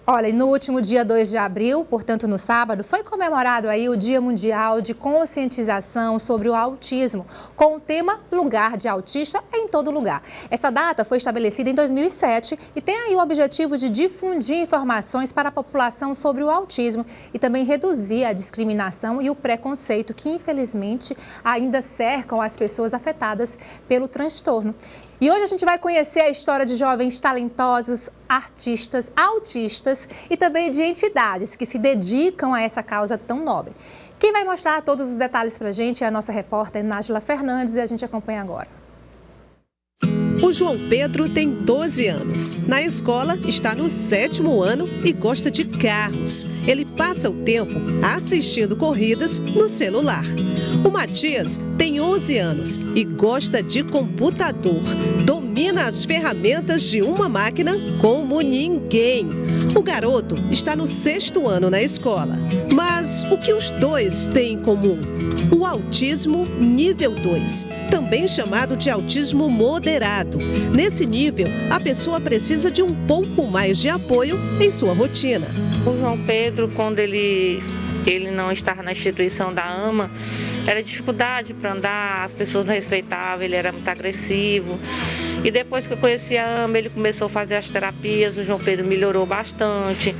Olha, no último dia 2 de abril, portanto no sábado, foi comemorado aí o Dia Mundial de Conscientização sobre o Autismo, com o tema Lugar de Autista em Todo Lugar. Essa data foi estabelecida em 2007 e tem aí o objetivo de difundir informações para a população sobre o autismo e também reduzir a discriminação e o preconceito que, infelizmente, ainda cercam as pessoas afetadas pelo transtorno. E hoje a gente vai conhecer a história de jovens talentosos, artistas, autistas e também de entidades que se dedicam a essa causa tão nobre. Quem vai mostrar todos os detalhes para a gente é a nossa repórter Nájila Fernandes e a gente acompanha agora. O João Pedro tem 12 anos. Na escola, está no 7º ano e gosta de carros. Ele passa o tempo assistindo corridas no celular. O Matias tem 11 anos e gosta de computador. Domina as ferramentas de uma máquina como ninguém. O garoto está no 6º ano na escola. Mas o que os dois têm em comum? O autismo nível 2, também chamado de autismo moderado. Nesse nível, a pessoa precisa de um pouco mais de apoio em sua rotina. O João Pedro, quando ele não estava na instituição da AMA, era dificuldade para andar, as pessoas não respeitavam, ele era muito agressivo. E depois que eu conheci a AMA, ele começou a fazer as terapias, o João Pedro melhorou bastante.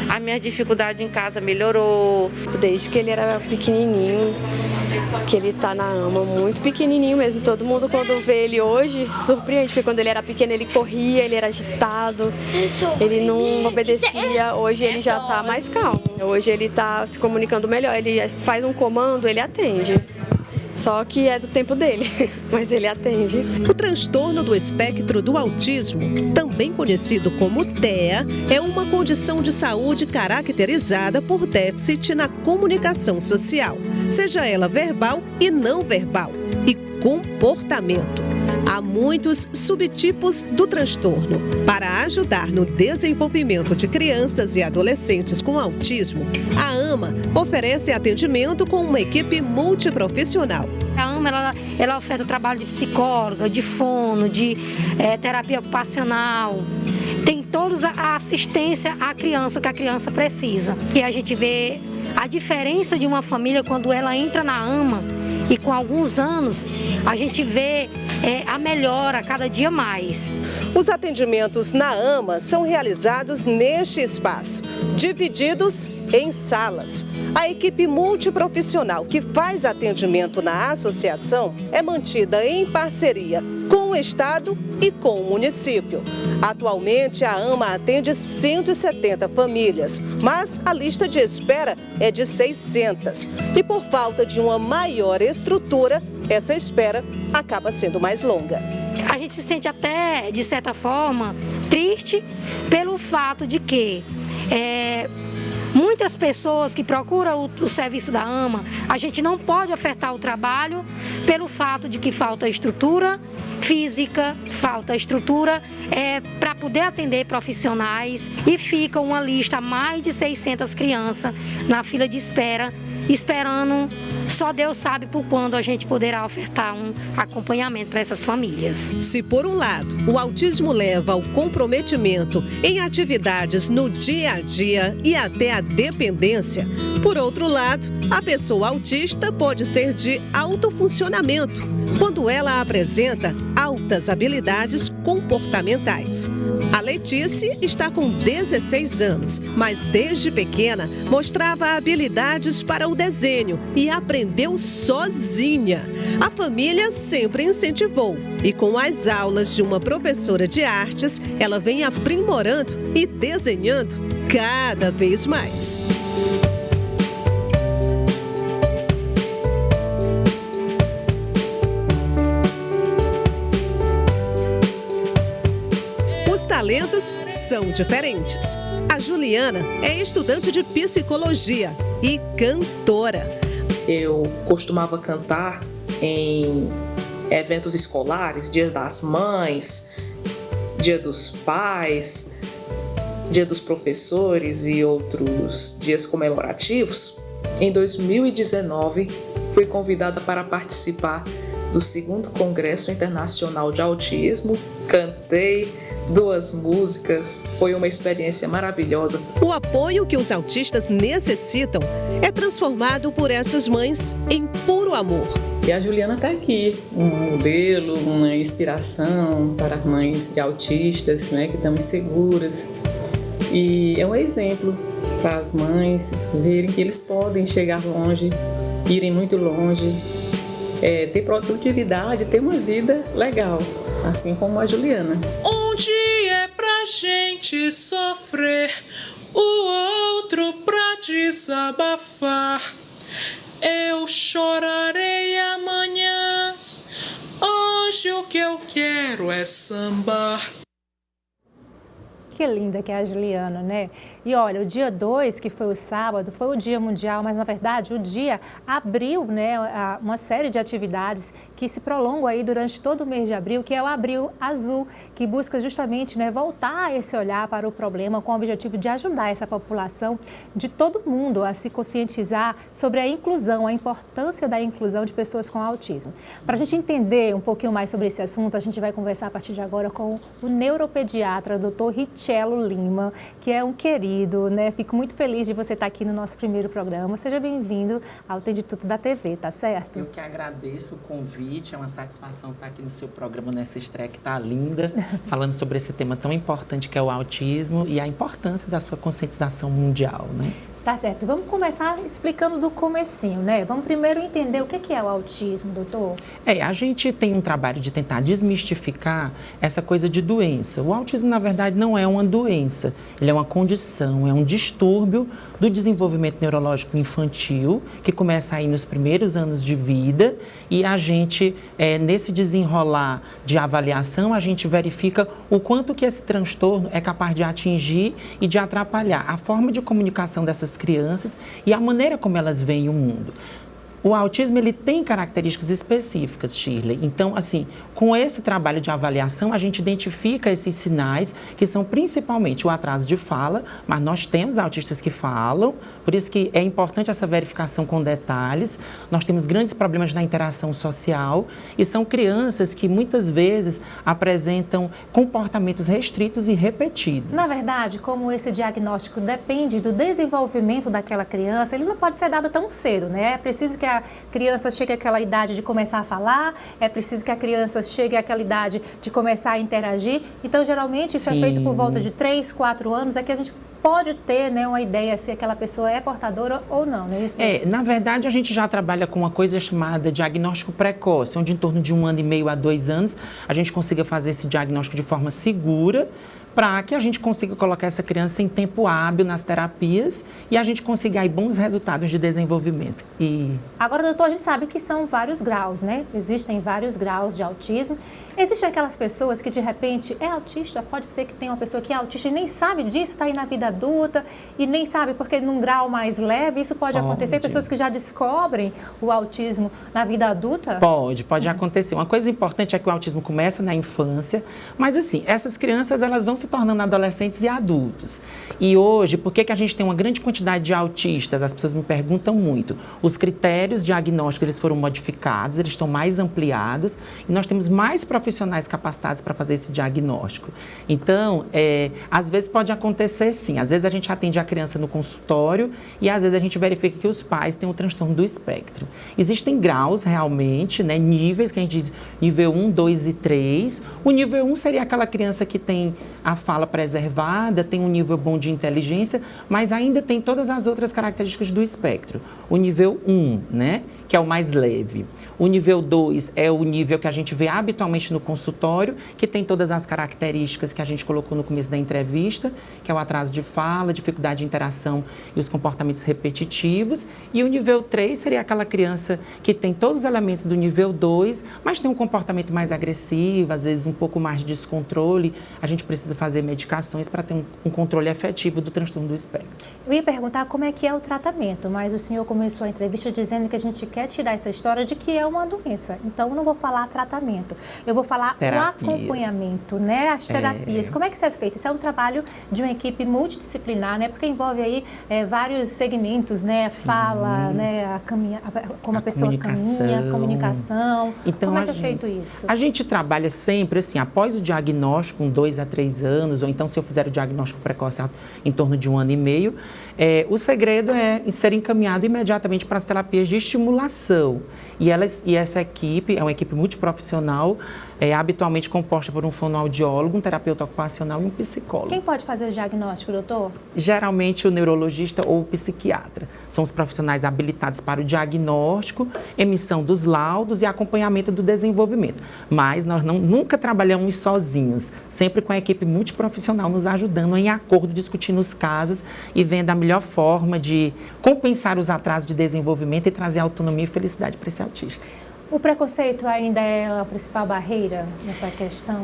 A minha dificuldade em casa melhorou. Desde que ele era pequenininho, que ele tá na AMA, muito pequenininho mesmo. Todo mundo quando vê ele hoje surpreende, porque quando ele era pequeno ele corria, ele era agitado, ele não obedecia. Hoje ele já tá mais calmo. Hoje ele tá se comunicando melhor, ele faz um comando, ele atende. Só que é do tempo dele, mas ele atende. O transtorno do espectro do autismo, também conhecido como TEA, é uma condição de saúde caracterizada por déficit na comunicação social, seja ela verbal e não verbal, e comportamento. Há muitos subtipos do transtorno. Para ajudar no desenvolvimento de crianças e adolescentes com autismo, a AMA oferece atendimento com uma equipe multiprofissional. A AMA ela oferta o trabalho de psicóloga, de fono, de terapia ocupacional. Tem toda a assistência à criança que a criança precisa. E a gente vê a diferença de uma família quando ela entra na AMA. E com alguns anos, a gente vê a melhora cada dia mais. Os atendimentos na AMA são realizados neste espaço, divididos em salas. A equipe multiprofissional que faz atendimento na associação é mantida em parceria com o Estado e com o município. Atualmente, a AMA atende 170 famílias, mas a lista de espera é de 600. E por falta de uma maior estrutura, essa espera acaba sendo mais longa. A gente se sente até, de certa forma, triste pelo fato de que muitas pessoas que procuram o serviço da AMA, a gente não pode ofertar o trabalho pelo fato de que falta estrutura física, falta estrutura para poder atender profissionais e fica uma lista, mais de 600 crianças na fila de espera, esperando, só Deus sabe por quando a gente poderá ofertar um acompanhamento para essas famílias. Se por um lado o autismo leva ao comprometimento em atividades no dia a dia e até a dependência, por outro lado, a pessoa autista pode ser de autofuncionamento, quando ela apresenta altas habilidades comportamentais. A Letícia está com 16 anos, mas desde pequena mostrava habilidades para o desenho e aprendeu sozinha. A família sempre incentivou e com as aulas de uma professora de artes, ela vem aprimorando e desenhando cada vez mais. Os talentos são diferentes. A Juliana é estudante de psicologia e cantora. Eu costumava cantar em eventos escolares, Dia das Mães, Dia dos Pais, Dia dos Professores e outros dias comemorativos. Em 2019, fui convidada para participar do 2º Congresso Internacional de Autismo, cantei 2 músicas, foi uma experiência maravilhosa. O apoio que os autistas necessitam é transformado por essas mães em puro amor. E a Juliana está aqui, um modelo, uma inspiração para mães de autistas, né, que estão inseguras. E é um exemplo para as mães verem que eles podem chegar longe, irem muito longe, ter produtividade, ter uma vida legal, assim como a Juliana. Um dia é pra gente sofrer, o outro pra desabafar. Eu chorarei amanhã, hoje o que eu quero é sambar. Que linda que é a Juliana, né? E olha, o dia 2, que foi o sábado, foi o Dia Mundial, mas na verdade o dia abriu, né, uma série de atividades que se prolongam aí durante todo o mês de abril, que é o Abril Azul, que busca justamente, né, voltar esse olhar para o problema com o objetivo de ajudar essa população de todo mundo a se conscientizar sobre a inclusão, a importância da inclusão de pessoas com autismo. Para a gente entender um pouquinho mais sobre esse assunto, a gente vai conversar a partir de agora com o neuropediatra, Dr. Richelo Lima, que é um querido, né? Fico muito feliz de você estar aqui no nosso primeiro programa. Seja bem-vindo ao Tem de Tudo da TV, tá certo? Eu que agradeço o convite, é uma satisfação estar aqui no seu programa, nessa estreia que tá linda, falando sobre esse tema tão importante que é o autismo e a importância da sua conscientização mundial, né? Tá certo. Vamos começar explicando do comecinho, né? Vamos primeiro entender o que é o autismo, doutor. A gente tem um trabalho de tentar desmistificar essa coisa de doença. O autismo, na verdade, não é uma doença. Ele é uma condição, é um distúrbio do desenvolvimento neurológico infantil, que começa aí nos primeiros anos de vida. E a gente, nesse desenrolar de avaliação, a gente verifica o quanto que esse transtorno é capaz de atingir e de atrapalhar a forma de comunicação dessas crianças e a maneira como elas veem o mundo. O autismo, ele tem características específicas, Shirley. Então, assim, com esse trabalho de avaliação, a gente identifica esses sinais, que são principalmente o atraso de fala, mas nós temos autistas que falam, por isso que é importante essa verificação com detalhes. Nós temos grandes problemas na interação social e são crianças que muitas vezes apresentam comportamentos restritos e repetidos. Na verdade, como esse diagnóstico depende do desenvolvimento daquela criança, ele não pode ser dado tão cedo, né? É preciso que a criança chegue àquela idade de começar a falar, é preciso que a criança chegue àquela idade de começar a interagir. Então, geralmente, isso é feito por volta de 3, 4 anos, é que a gente pode ter, né, uma ideia se aquela pessoa é portadora ou não, não é isso? Na verdade, a gente já trabalha com uma coisa chamada diagnóstico precoce, onde em torno de 1 ano e meio a 2 anos, a gente consiga fazer esse diagnóstico de forma segura, para que a gente consiga colocar essa criança em tempo hábil nas terapias e a gente consiga aí bons resultados de desenvolvimento. Agora, doutor, a gente sabe que são vários graus, né? Existem vários graus de autismo. Existem aquelas pessoas que, de repente, é autista, pode ser que tenha uma pessoa que é autista e nem sabe disso, está aí na vida adulta e nem sabe porque num grau mais leve, isso pode acontecer? Pessoas que já descobrem o autismo na vida adulta? Pode acontecer. Uma coisa importante é que o autismo começa na infância, mas assim, essas crianças, elas vão se tornando adolescentes e adultos. E hoje, por que a gente tem uma grande quantidade de autistas? As pessoas me perguntam muito. Os critérios diagnósticos, eles foram modificados, eles estão mais ampliados e nós temos mais profissionais capacitados para fazer esse diagnóstico. Então, às vezes pode acontecer sim. Às vezes a gente atende a criança no consultório e às vezes a gente verifica que os pais têm um transtorno do espectro. Existem graus realmente, né, níveis que a gente diz nível 1, 2 e 3. O nível 1 seria aquela criança que tem a fala preservada, tem um nível bom de inteligência, mas ainda tem todas as outras características do espectro. O nível 1, né, que é o mais leve. O nível 2 é o nível que a gente vê habitualmente no consultório, que tem todas as características que a gente colocou no começo da entrevista, que é o atraso de fala, dificuldade de interação e os comportamentos repetitivos. E o nível 3 seria aquela criança que tem todos os elementos do nível 2, mas tem um comportamento mais agressivo, às vezes um pouco mais de descontrole. A gente precisa fazer medicações para ter um controle efetivo do transtorno do espectro. Eu ia perguntar como é que é o tratamento, mas o senhor, como começou a entrevista dizendo que a gente quer tirar essa história de que é uma doença. Então, eu não vou falar tratamento, eu vou falar o acompanhamento, né? As terapias. Como é que isso é feito? Isso é um trabalho de uma equipe multidisciplinar, né? Porque envolve aí vários segmentos, né? Fala, né? Como a pessoa caminha, comunicação. Então, como é que é feito isso? A gente trabalha sempre assim, após o diagnóstico, com 2 a 3 anos, ou então se eu fizer o diagnóstico precoce em torno de 1 ano e meio, o segredo é ser encaminhado imediatamente para as terapias de estimulação. E essa equipe é uma equipe multiprofissional, habitualmente composta por um fonoaudiólogo, um terapeuta ocupacional e um psicólogo. Quem pode fazer o diagnóstico, doutor? Geralmente o neurologista ou o psiquiatra. São os profissionais habilitados para o diagnóstico, emissão dos laudos e acompanhamento do desenvolvimento. Mas nós nunca trabalhamos sozinhos, sempre com a equipe multiprofissional nos ajudando em acordo, discutindo os casos e vendo a melhor forma de compensar os atrasos de desenvolvimento e trazer autonomia e felicidade para esse autista. O preconceito ainda é a principal barreira nessa questão?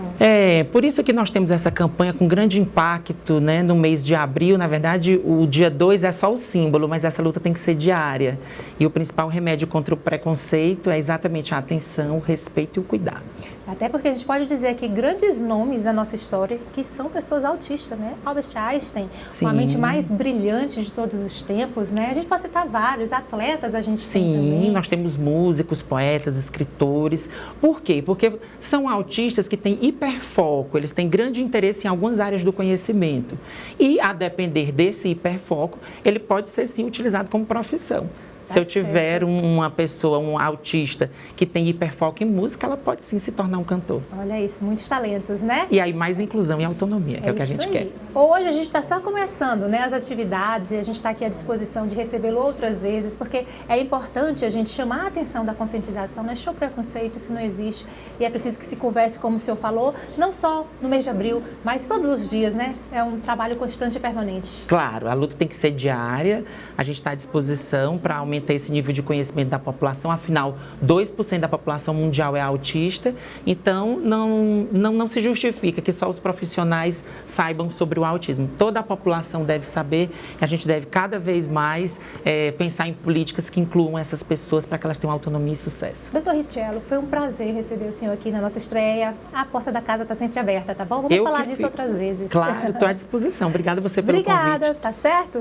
Por isso que nós temos essa campanha com grande impacto, né, no mês de abril. Na verdade, o dia 2 é só o símbolo, mas essa luta tem que ser diária. E o principal remédio contra o preconceito é exatamente a atenção, o respeito e o cuidado. Até porque a gente pode dizer que grandes nomes da nossa história que são pessoas autistas, né? Albert Einstein, uma mente mais brilhante de todos os tempos, né? A gente pode citar vários atletas, a gente tem também. Sim, nós temos músicos, poetas, escritores. Por quê? Porque são autistas que têm hiperfoco, eles têm grande interesse em algumas áreas do conhecimento. E, a depender desse hiperfoco, ele pode ser, sim, utilizado como profissão. Se eu tiver uma pessoa, um autista, que tem hiperfoco em música, ela pode sim se tornar um cantor. Olha isso, muitos talentos, né? E aí mais inclusão e autonomia, que é o que a gente quer. Hoje a gente está só começando, né, as atividades, e a gente está aqui à disposição de recebê-lo outras vezes, porque é importante a gente chamar a atenção da conscientização, não é preconceito, isso não existe. E é preciso que se converse, como o senhor falou, não só no mês de abril, mas todos os dias, né? É um trabalho constante e permanente. Claro, a luta tem que ser diária, a gente está à disposição para aumentar esse nível de conhecimento da população, afinal, 2% da população mundial é autista, então não se justifica que só os profissionais saibam sobre o autismo. Toda a população deve saber, e a gente deve cada vez mais pensar em políticas que incluam essas pessoas para que elas tenham autonomia e sucesso. Doutor Richello, foi um prazer receber o senhor aqui na nossa estreia. A porta da casa está sempre aberta, tá bom? Vamos falar disso outras vezes. Claro, estou à disposição. Obrigada a você pelo convite. Obrigada, tá certo?